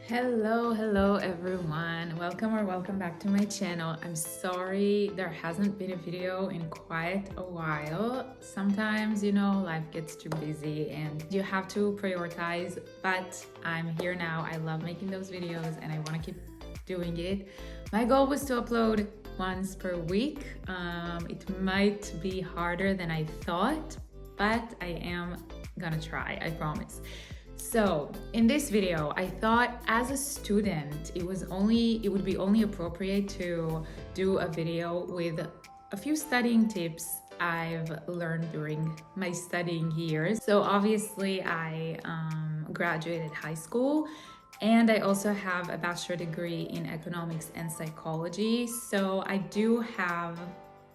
Hello everyone. Welcome back to my channel. I'm sorry there hasn't been a video in quite a while. Sometimes, life gets too busy and you have to prioritize, but I'm here now. I love making those videos and I want to keep doing it. My goal was to upload once per week. It might be harder than I thought, but I am gonna try, I promise. So in this video, I thought as a student, it would be only appropriate to do a video with a few studying tips I've learned during my studying years. So obviously I graduated high school and I also have a bachelor degree in economics and psychology. So I do have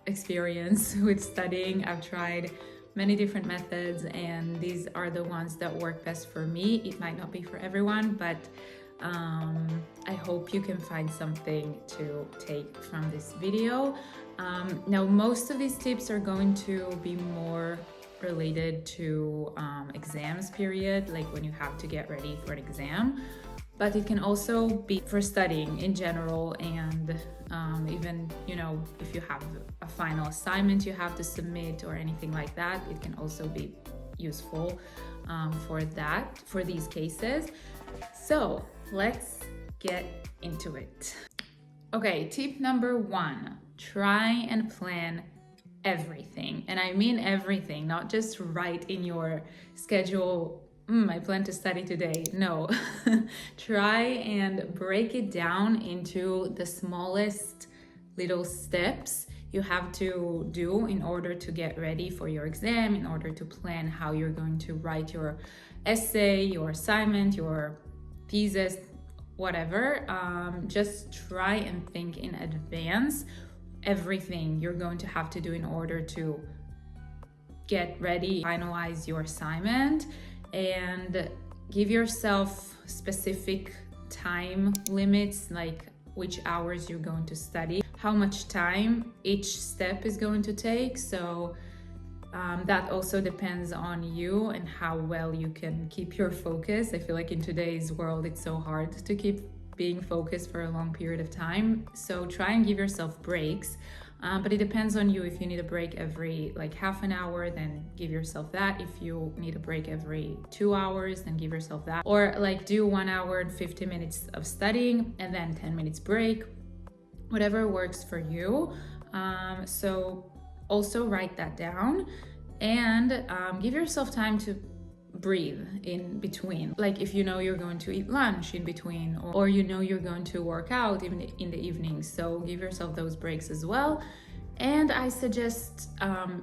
experience with studying. I've tried many different methods and these are the ones that work best for me. It might not be for everyone, but I hope you can find something to take from this video. Now, most of these tips are going to be more related to exams period, like when you have to get ready for an exam, but it can also be for studying in general and even, if you have a final assignment you have to submit or anything like that, it can also be useful for these cases. So let's get into it. Okay, tip number 1, try and plan everything. And I mean everything, not just write in your schedule, I plan to study today. No, try and break it down into the smallest little steps you have to do in order to get ready for your exam, in order to plan how you're going to write your essay, your assignment, your thesis, whatever. Just try and think in advance everything you're going to have to do in order to get ready, finalize your assignment, and give yourself specific time limits, like which hours you're going to study, how much time each step is going to take. So that also depends on you and how well you can keep your focus. I feel like in today's world, it's so hard to keep being focused for a long period of time. So try and give yourself breaks. But it depends on you. If you need a break every half an hour, then give yourself that. If you need a break every 2 hours, then give yourself that. Or do 1 hour and 50 minutes of studying and then 10 minutes break, whatever works for you. So also write that down and give yourself time to breathe in between. Like if you're going to eat lunch in between, or you're going to work out in the evening, so give yourself those breaks as well. And I suggest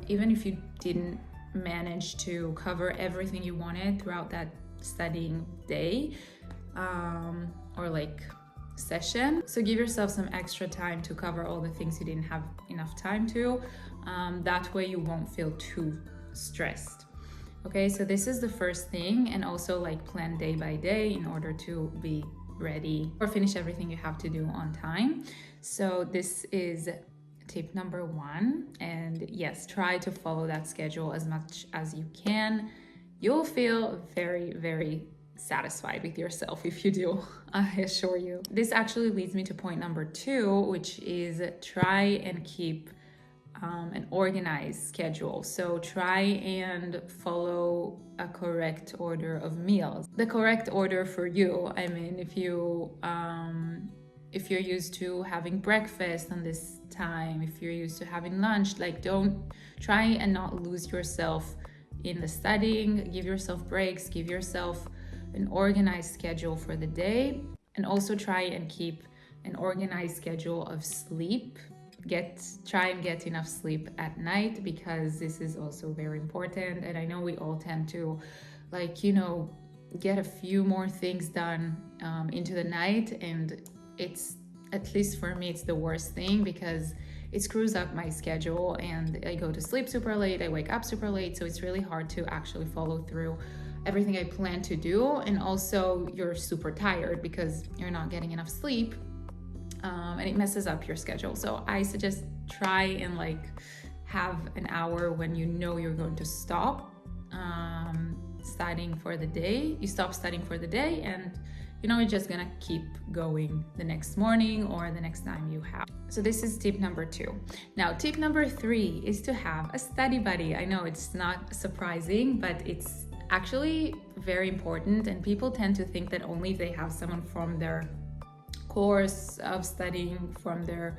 even if you didn't manage to cover everything you wanted throughout that studying day or session, so give yourself some extra time to cover all the things you didn't have enough time to. That way you won't feel too stressed. Okay, so this is the first thing, and also plan day by day in order to be ready or finish everything you have to do on time. So this is tip number 1, and yes, try to follow that schedule as much as you can. You'll feel very, very satisfied with yourself if you do, I assure you. This actually leads me to point number 2, which is try and keep an organized schedule. So try and follow a correct order of meals. The correct order for you, I mean, if you're used to having breakfast on this time, if you're used to having lunch, don't try and not lose yourself in the studying. Give yourself breaks, give yourself an organized schedule for the day, and also try and keep an organized schedule of sleep. Try and get enough sleep at night, because this is also very important. And I know we all tend to get a few more things done into the night, and it's, at least for me, it's the worst thing because it screws up my schedule and I go to sleep super late, I wake up super late, so it's really hard to actually follow through everything I plan to do. And also you're super tired because you're not getting enough sleep. And it messes up your schedule. So I suggest try and have an hour when you're going to stop studying for the day. You stop studying for the day and you're just gonna keep going the next morning or the next time you have. So this is tip number 2. Now, tip number 3 is to have a study buddy. I know it's not surprising, but it's actually very important, and people tend to think that only if they have someone from their course of studying, from their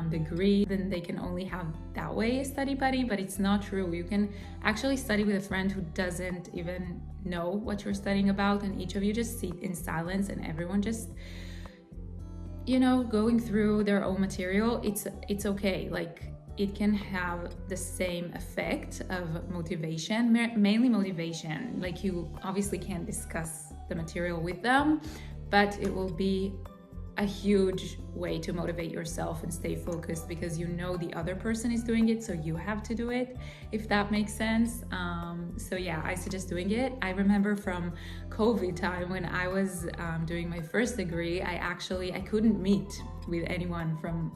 degree, then they can only have that way a study buddy, but it's not true. You can actually study with a friend who doesn't even know what you're studying about, and each of you just sit in silence and everyone just going through their own material. It's okay. Like, it can have the same effect of motivation, mainly motivation. Like, you obviously can't discuss the material with them, but it will be a huge way to motivate yourself and stay focused, because the other person is doing it, so you have to do it, if that makes sense. So yeah, I suggest doing it. I remember from COVID time when I was doing my first degree, I couldn't meet with anyone from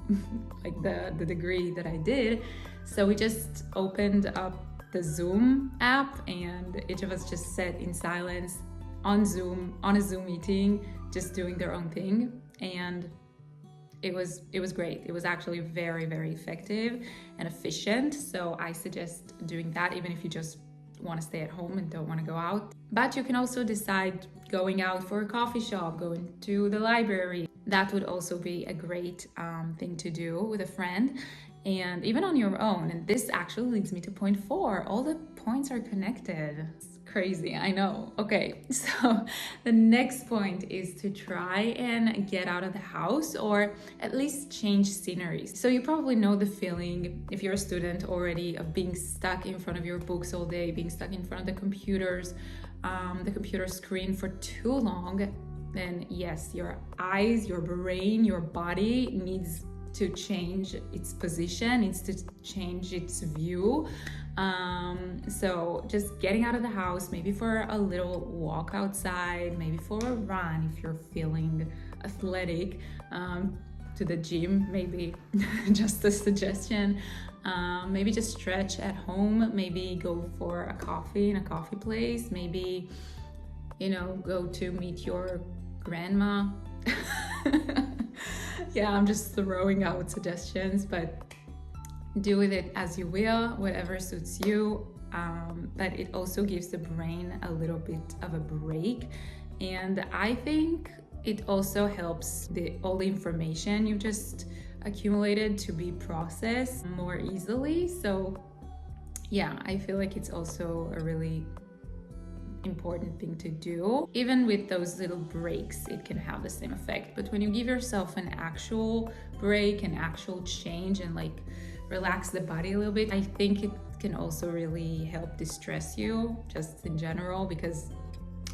like the degree that I did, so we just opened up the Zoom app and each of us just sat in silence on Zoom, on a Zoom meeting, just doing their own thing. And it was great. It was actually very, very effective and efficient. So I suggest doing that, even if you just want to stay at home and don't want to go out. But you can also decide going out for a coffee shop, going to the library. That would also be a great thing to do with a friend, and even on your own. And this actually leads me to point 4. All the points are connected. Crazy, I know. Okay, so the next point is to try and get out of the house, or at least change sceneries. So you probably know the feeling, if you're a student already, of being stuck in front of your books all day, being stuck in front of the computer screen for too long. Then yes, your eyes, your brain, your body needs to change its position, needs to change its view. So just getting out of the house, maybe for a little walk outside, maybe for a run if you're feeling athletic, to the gym, maybe just a suggestion. Maybe just stretch at home, maybe go for a coffee in a coffee place, maybe go to meet your grandma. Yeah, I'm just throwing out suggestions, but do with it as you will, whatever suits you. But it also gives the brain a little bit of a break, and I think it also helps all the information you just accumulated to be processed more easily. So yeah, I feel like it's also a really important thing to do. Even with those little breaks, it can have the same effect. But when you give yourself an actual break, an actual change, and like relax the body a little bit, I think it can also really help distress you just in general, because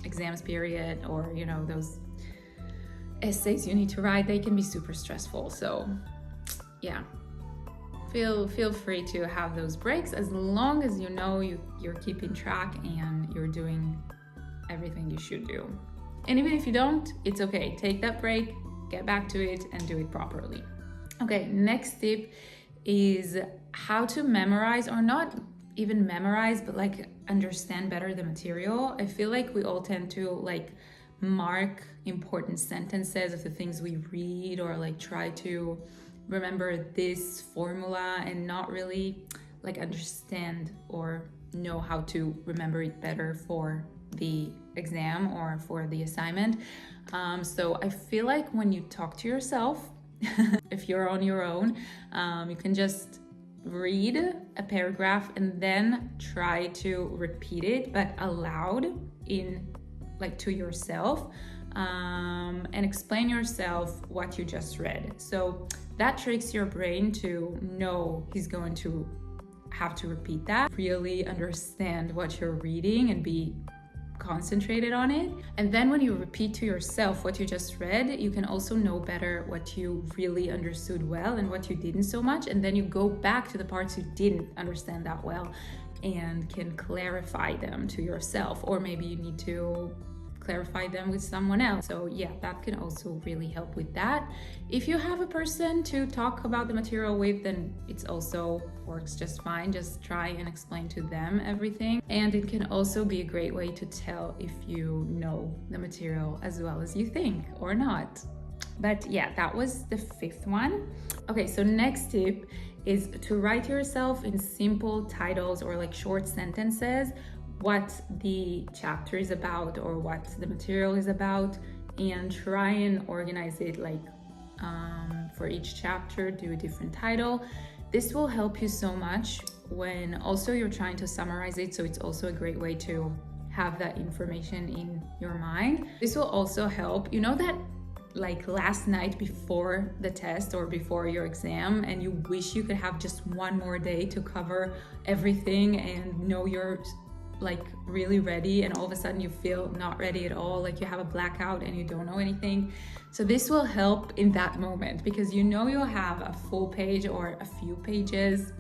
exams period, or those essays you need to write, they can be super stressful. So yeah, feel free to have those breaks, as long as you're keeping track and you're doing everything you should do. And even if you don't, it's okay. Take that break, get back to it, and do it properly. Okay, next tip is how to memorize, or not even memorize, but like understand better the material. I feel like we all tend to like mark important sentences of the things we read, or like try to remember this formula and not really like understand or know how to remember it better for the exam or for the assignment. So I feel like when you talk to yourself, if you're on your own, you can just read a paragraph and then try to repeat it, but aloud, to yourself, and explain yourself what you just read. So that tricks your brain to know he's going to have to repeat that, really understand what you're reading and be concentrated on it. And then when you repeat to yourself what you just read, you can also know better what you really understood well and what you didn't so much. And then you go back to the parts you didn't understand that well and can clarify them to yourself. Or maybe you need to clarify them with someone else. So yeah, that can also really help with that. If you have a person to talk about the material with, then it's also works just fine. Just try and explain to them everything. And it can also be a great way to tell if you know the material as well as you think or not. But yeah, that was the 5th one. Okay, so next tip is to write yourself in simple titles or like short sentences what the chapter is about or what the material is about, and try and organize it like for each chapter, do a different title. This will help you so much when also you're trying to summarize it, so it's also a great way to have that information in your mind. This will also help, you know, that like last night before the test or before your exam, and you wish you could have just one more day to cover everything and know you're like really ready, and all of a sudden you feel not ready at all, like you have a blackout and you don't know anything. So this will help in that moment, because you know you'll have a full page or a few pages,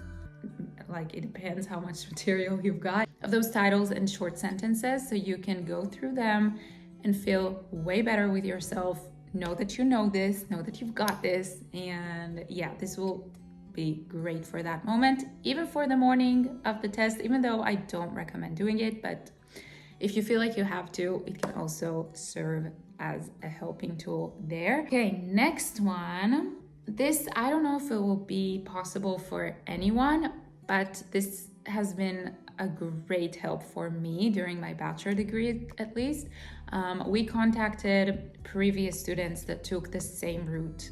like it depends how much material you've got, of those titles and short sentences, so you can go through them and feel way better with yourself, know that you know this, know that you've got this. And yeah, this will be great for that moment, even for the morning of the test, even though I don't recommend doing it, but if you feel like you have to, it can also serve as a helping tool there. Okay, next one. This, I don't know if it will be possible for anyone, but this has been a great help for me during my bachelor degree, at least. We contacted previous students that took the same route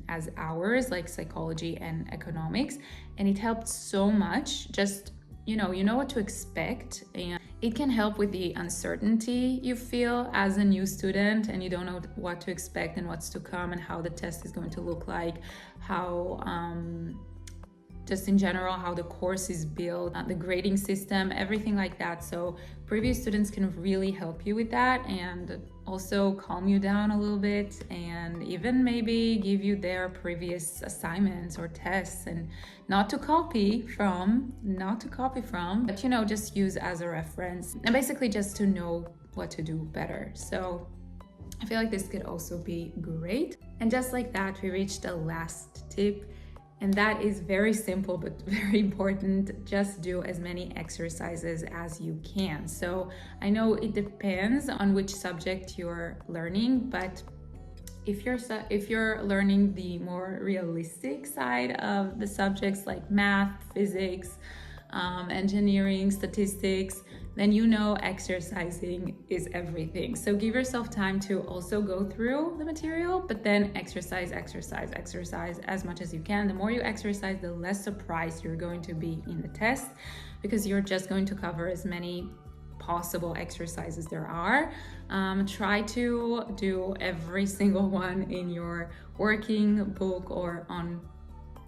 as ours, like psychology and economics, and it helped so much. Just, you know what to expect, and it can help with the uncertainty you feel as a new student and you don't know what to expect and what's to come and how the test is going to look like, how just in general, how the course is built, the grading system, everything like that. So previous students can really help you with that and also calm you down a little bit, and even maybe give you their previous assignments or tests, and not to copy from, but just use as a reference, and basically just to know what to do better. So I feel like this could also be great. And just like that, we reached the last tip. And that is very simple, but very important. Just do as many exercises as you can. So I know it depends on which subject you're learning, but if you're learning the more realistic side of the subjects like math, physics, engineering, statistics, then exercising is everything. So give yourself time to also go through the material, but then exercise as much as you can. The more you exercise, the less surprised you're going to be in the test, because you're just going to cover as many possible exercises there are. Try to do every single one in your working book or on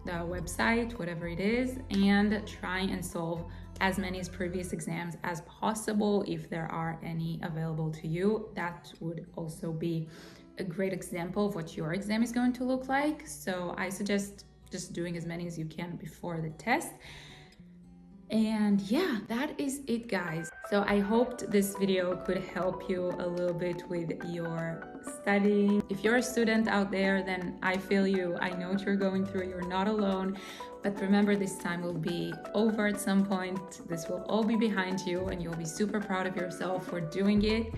the website, whatever it is, and try and solve as many as previous exams as possible if there are any available to you. That would also be a great example of what your exam is going to look like. So I suggest just doing as many as you can before the test. And yeah, that is it, guys. So I hoped this video could help you a little bit with your studying. If you're a student out there, then I feel you. I know what you're going through. You're not alone. But remember, this time will be over at some point. This will all be behind you, and you'll be super proud of yourself for doing it.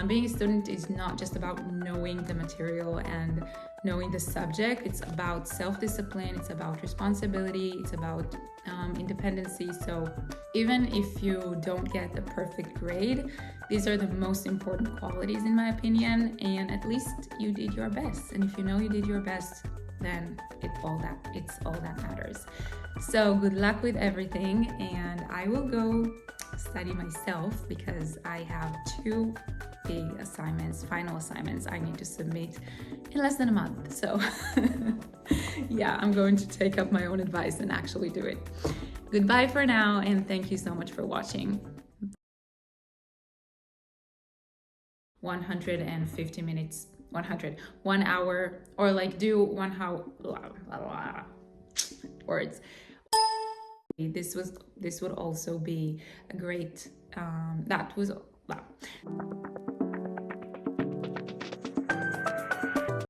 Being a student is not just about knowing the material and knowing the subject. It's about self-discipline, it's about responsibility, it's about independency. So even if you don't get the perfect grade, these are the most important qualities in my opinion, and at least you did your best. And if you know you did your best, then it's all that matters. So good luck with everything, and I will go study myself because I have 2 big final assignments I need to submit in less than a month. So yeah, I'm going to take up my own advice and actually do it. Goodbye for now, and thank you so much for watching. 150 minutes, 1 hour, or like do 1 hour, words. This would also be a great,